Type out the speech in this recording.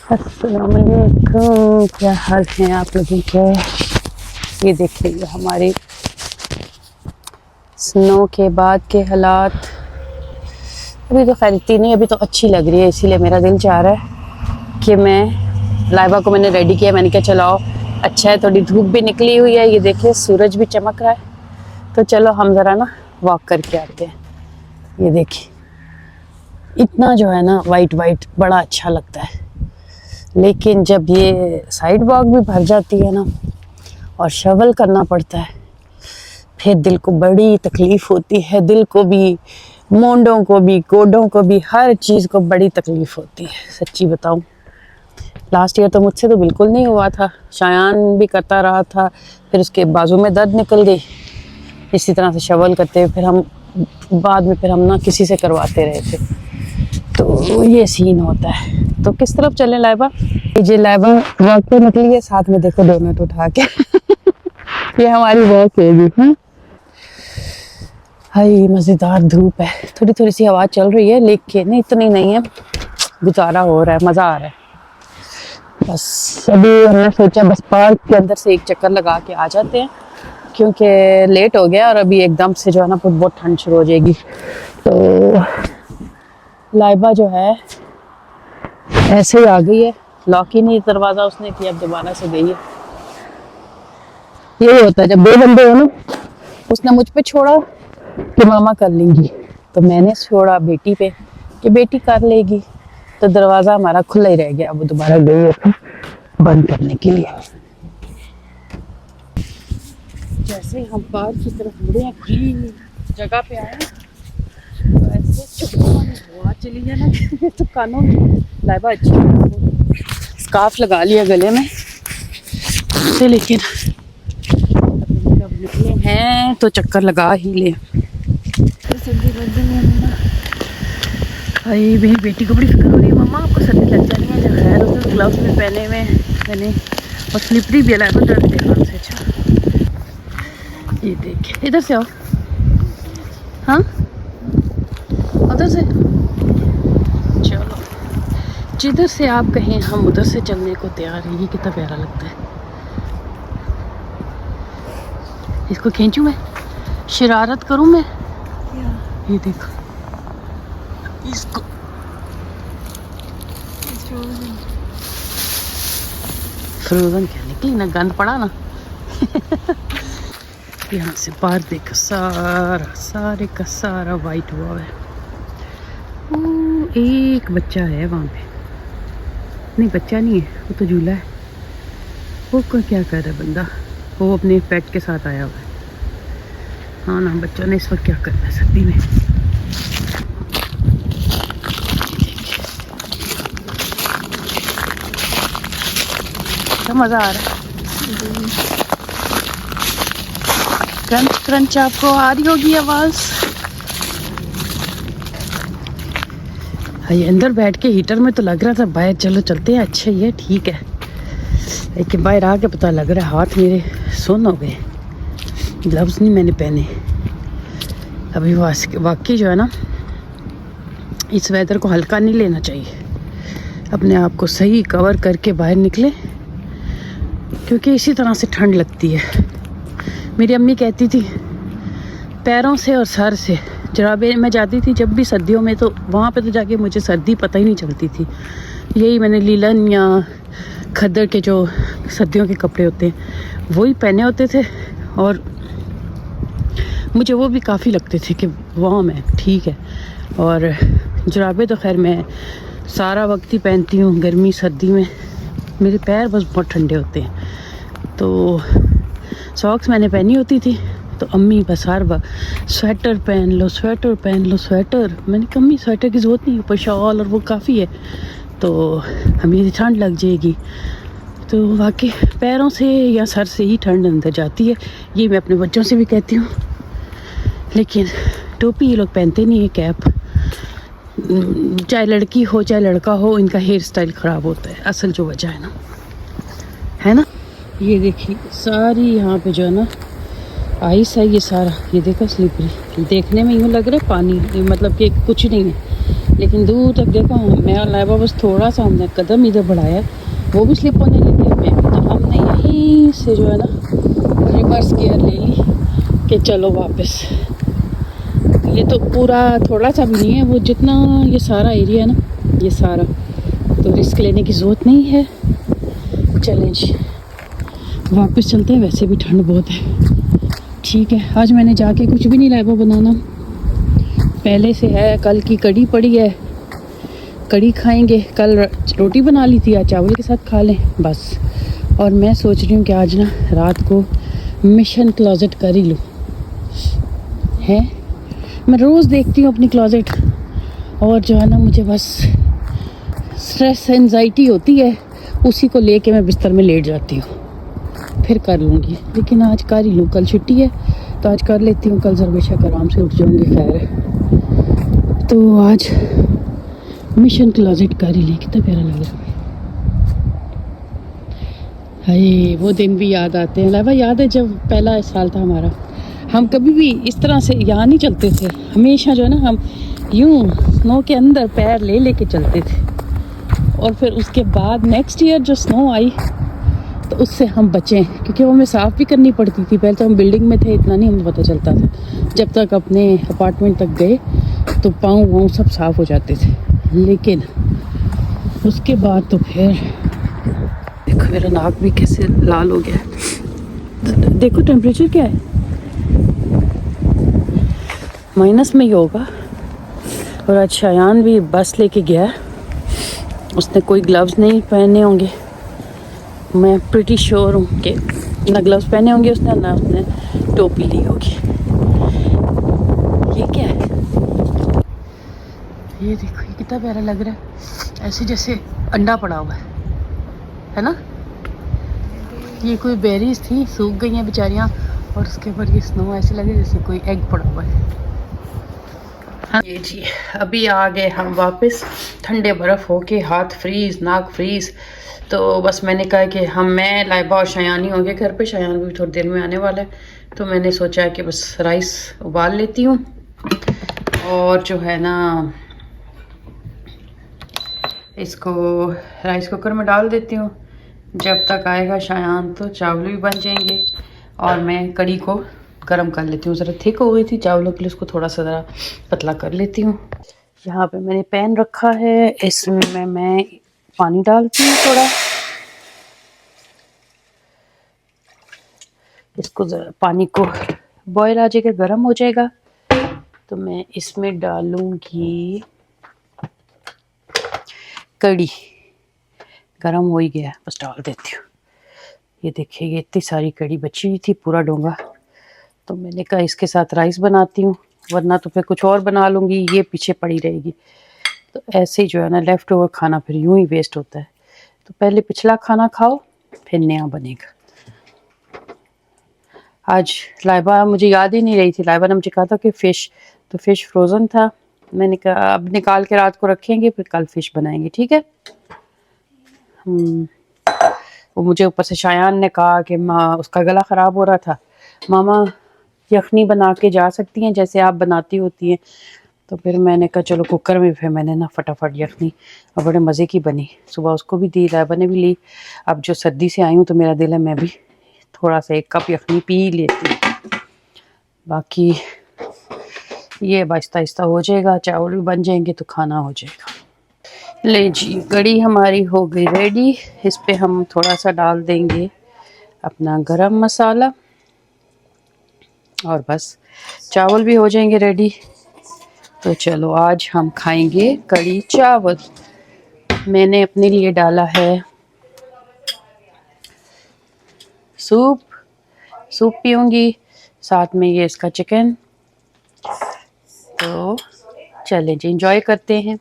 अस्सलाम वालेकुम, क्या हाल है आप लोगों के। ये देखिए हमारे स्नो के बाद के हालात। अभी तो खैर इतनी नहीं, अभी तो अच्छी लग रही है, इसीलिए मेरा दिल चाह रहा है कि मैं लाइबा को मैंने रेडी किया। मैंने कहा चलाओ, अच्छा है, थोड़ी धूप भी निकली हुई है, ये देखिए सूरज भी चमक रहा है, तो चलो हम ज़रा ना वॉक करके आते हैं। ये देखिए इतना जो है ना वाइट वाइट बड़ा अच्छा लगता है, लेकिन जब ये साइड वॉक भी भर जाती है ना और शवल करना पड़ता है, फिर दिल को बड़ी तकलीफ़ होती है। दिल को भी, मोंडों को भी, गोडों को भी, हर चीज़ को बड़ी तकलीफ़ होती है। सच्ची बताऊं, लास्ट ईयर तो मुझसे तो बिल्कुल नहीं हुआ था, शायान भी करता रहा था, फिर उसके बाजू में दर्द निकल गई इसी तरह से शवल करते। फिर हम बाद में फिर हम ना किसी से करवाते रहे थे, तो ये सीन होता है। तो किस तरफ चलें लाइबा? ये लाइबा वॉक पे निकली है, साथ में देखो डोनट उठा के ये हमारी वॉक है जी। हाय मज़ेदार धूप है, थोड़ी थोड़ी सी हवा चल रही है, लेकिन इतनी नहीं है, गुजारा हो रहा है, मज़ा आ रहा है। बस अभी हमने सोचा बस पार्क के अंदर से एक चक्कर लगा के आ जाते हैं, क्योंकि लेट हो गया और अभी एकदम से जो है ना बहुत ठंड शुरू हो जाएगी। तो लाइबा जो है ऐसे ही आ गई है, लॉक ही नहीं दरवाज़ा उसने किया, अब दोबारा से गई है। यही होता है जब दो बंदे हो ना, उसने मुझ पे छोड़ा कि मामा कर लेंगी, तो मैंने छोड़ा बेटी पे कि बेटी कर लेगी, तो दरवाज़ा हमारा खुला ही रह गया। अब वो दोबारा गई है बंद करने के लिए। जैसे हम पार्क की तरफ मुड़े हैं, खुली जगह पे आए हैं, तो ऐसे हवा चली है ना तो कानों में लाइबा अच्छी स्कार्फ लगा लिया गले में से, लेकिन जब निकले हैं तो चक्कर लगा ही ले। भाई मेरी बेटी को बड़ी फिक्र हो रही है, मम्मा आपको सर्दी लग जानी है। जब खैर उसने ग्लव्स भी पहने हुए मैंने, और स्लिपरी भी है, तो डर देखा से। अच्छा ये देखिए, इधर से आओ, हाँ उधर से चलो, जिधर से आप कहें हम उधर से चलने को तैयार हैं। ये कितना प्यारा लगता है। इसको खींचूं मैं, शरारत करूं मैं, ये देखो इसको। फ्रोजन क्या निकली ना, गंद पड़ा ना यहाँ से बाहर देखो, सारा सारे का सारा वाइट हुआ है। एक बच्चा है वहाँ पे, नहीं बच्चा नहीं है, वो तो झूला है। वो को क्या कर रहा है बंदा, वो अपने पेट के साथ आया हुआ है। हाँ ना, बच्चों ने इस वक्त क्या करना है सर्दी में। क्या मज़ा आ रहा है। क्रंच क्रंच आपको आ रही होगी आवाज़। ये अंदर बैठ के हीटर में तो लग रहा था बाहर चलो चलते हैं, अच्छा ये ठीक है, लेकिन बाहर आके पता लग रहा है हाथ मेरे सुन्न हो गए, ग्लव्स नहीं मैंने पहने। अभी वाकई जो है ना, इस वेदर को हल्का नहीं लेना चाहिए, अपने आप को सही कवर करके बाहर निकले, क्योंकि इसी तरह से ठंड लगती है। मेरी अम्मी कहती थी पैरों से और सर से जराबे में जाती थी जब भी सर्दियों में, तो वहाँ पे तो जाके मुझे सर्दी पता ही नहीं चलती थी। यही मैंने लीलन या खद्दर के जो सर्दियों के कपड़े होते हैं वही पहने होते थे, और मुझे वो भी काफ़ी लगते थे कि वहाँ मैं ठीक है। और जराबे तो खैर मैं सारा वक्त ही पहनती हूँ, गर्मी सर्दी में मेरे पैर बस बहुत ठंडे होते हैं। तो सॉक्स मैंने पहनी होती थी, तो अम्मी बस हर वक्त स्वेटर पहन लो, स्वेटर पहन लो, स्वेटर। मैंने कहा अम्मी स्वेटर की ज़रूरत नहीं, ऊपर शॉल और वो काफ़ी है, तो हमें ठंड लग जाएगी। तो वाकई पैरों से या सर से ही ठंड अंदर जाती है, ये मैं अपने बच्चों से भी कहती हूँ। लेकिन टोपी ये लोग पहनते नहीं है, कैप, चाहे लड़की हो चाहे लड़का हो, इनका हेयर स्टाइल ख़राब होता है, असल जो वजह है ना। ये देखिए सारी यहाँ पे जो है ना आइस है, ये सारा, ये देखो स्लिपरी, देखने में यूँ लग रहा है पानी, मतलब कि कुछ नहीं है, लेकिन दूर तक देखो, मैं और लाइबा बस थोड़ा सा हमने कदम इधर बढ़ाया, वो भी स्लिप होने लगी। मैं भी, तो हमने यहीं से जो है ना रिवर्स गियर ले ली कि चलो वापस। ये तो पूरा थोड़ा सा भी नहीं है, वो जितना ये सारा एरिया है ना, ये सारा, तो रिस्क लेने की ज़रूरत नहीं है। चलें जी, वापस चलते हैं। वैसे भी ठंड बहुत है। ठीक है, आज मैंने जाके कुछ भी नहीं लाया बनाना, पहले से है। कल की कड़ी पड़ी है, कड़ी खाएंगे। कल रोटी बना ली थी, आज चावल के साथ खा लें बस। और मैं सोच रही हूँ कि आज ना रात को मिशन क्लोजेट कर ही लूँ। है, मैं रोज़ देखती हूँ अपनी क्लोजेट, और जो है ना मुझे बस स्ट्रेस एंजाइटी होती है, उसी को लेके मैं बिस्तर में लेट जाती हूँ। फिर कर लूँगी, लेकिन आज कर ही लूँ। कल छुट्टी है तो आज कर लेती हूँ, कल बेशक आराम से उठ जाऊँगी। खैर, तो आज मिशन क्लोजेट कर ही लें। कितना प्यारा लग रहा है। हाय, वो दिन भी याद आते हैं। लाइबा, याद है जब पहला साल था हमारा, हम कभी भी इस तरह से यहाँ नहीं चलते थे। हमेशा जो है ना हम यूँ स्नो के अंदर पैर ले लेके चलते थे। और फिर उसके बाद नेक्स्ट ईयर जो स्नो आई तो उससे हम बचें, क्योंकि वो हमें साफ़ भी करनी पड़ती थी। पहले तो हम बिल्डिंग में थे, इतना नहीं हमें पता चलता था। जब तक अपने अपार्टमेंट तक गए तो पाँव वाँव सब साफ़ हो जाते थे। लेकिन उसके बाद तो फिर देखो, मेरा नाक भी कैसे लाल हो गया है। देखो टेम्परेचर क्या है, माइनस में ही होगा। और आज शायान भी बस लेके गया, उसने कोई ग्लव्स नहीं पहने होंगे। मैं प्रिटी श्योर हूँ कि ना ग्लव्स पहने होंगे उसने, ना उसने टोपी ली होगी। ये क्या है, ये देखो, ये कितना प्यारा लग रहा है, ऐसे जैसे अंडा पड़ा हुआ है ना। ये कोई बेरीज थी, सूख गई हैं बेचारियाँ, और उसके ऊपर ये स्नो ऐसे लगे जैसे कोई एग पड़ा हुआ है। हाँ ये जी, अभी आ गए हम वापस। ठंडे बर्फ़ होके हाथ फ्रीज़, नाक फ्रीज़। तो बस मैंने कहा कि मैं लाइबा और शायान ही होंगे घर पे। शायान भी थोड़ी देर में आने वाला है, तो मैंने सोचा कि बस राइस उबाल लेती हूँ, और जो है ना इसको राइस कुकर में डाल देती हूँ। जब तक आएगा शायान तो चावल भी बन जाएंगे, और मैं कड़ी को गरम कर लेती हूँ। ज़रा थिक हो गई थी चावलों के लिए, उसको थोड़ा सा ज़रा पतला कर लेती हूँ। यहाँ पे मैंने पैन रखा है, इसमें मैं पानी डालती हूँ थोड़ा। इसको ज़रा पानी को बॉयल आ जाएगा, गर्म हो जाएगा, तो मैं इसमें डालूँगी कड़ी। गरम हो ही गया, बस डाल देती हूँ। ये देखिए, ये इतनी सारी कड़ी बची हुई थी, पूरा डोंगा। तो मैंने कहा इसके साथ राइस बनाती हूँ, वरना तो फिर कुछ और बना लूँगी, ये पीछे पड़ी रहेगी। तो ऐसे ही जो है ना लेफ़्ट ओवर खाना फिर यूं ही वेस्ट होता है। तो पहले पिछला खाना खाओ, फिर नया बनेगा। आज लाइबा मुझे याद ही नहीं रही थी, लाइबा ने मुझे कहा था कि फ़िश, तो फ़िश फ्रोज़न था। मैंने कहा अब निकाल के रात को रखेंगे, फिर कल फ़िश बनाएंगे, ठीक है। वो मुझे ऊपर से शायान ने कहा कि माँ, उसका गला ख़राब हो रहा था, मामा यखनी बना के जा सकती हैं जैसे आप बनाती होती हैं। तो फिर मैंने कहा चलो कुकर में, फिर मैंने ना फटाफट यखनी, और बड़े मज़े की बनी। सुबह उसको भी दी, लाइबा ने भी ली। अब जो सर्दी से आई हूँ तो मेरा दिल है मैं भी थोड़ा सा 1 कप यखनी पी लेती हूँ। बाकी ये आहिस्ता आहिस्ता हो जाएगा, चावल भी बन जाएंगे तो खाना हो जाएगा। ले जी, कड़ी हमारी हो गई रेडी। इस पे हम थोड़ा सा डाल देंगे अपना गरम मसाला, और बस चावल भी हो जाएंगे रेडी। तो चलो आज हम खाएंगे कड़ी चावल। मैंने अपने लिए डाला है सूप पीऊँगी, साथ में ये इसका चिकन। तो चलें जी, एंजॉय करते हैं।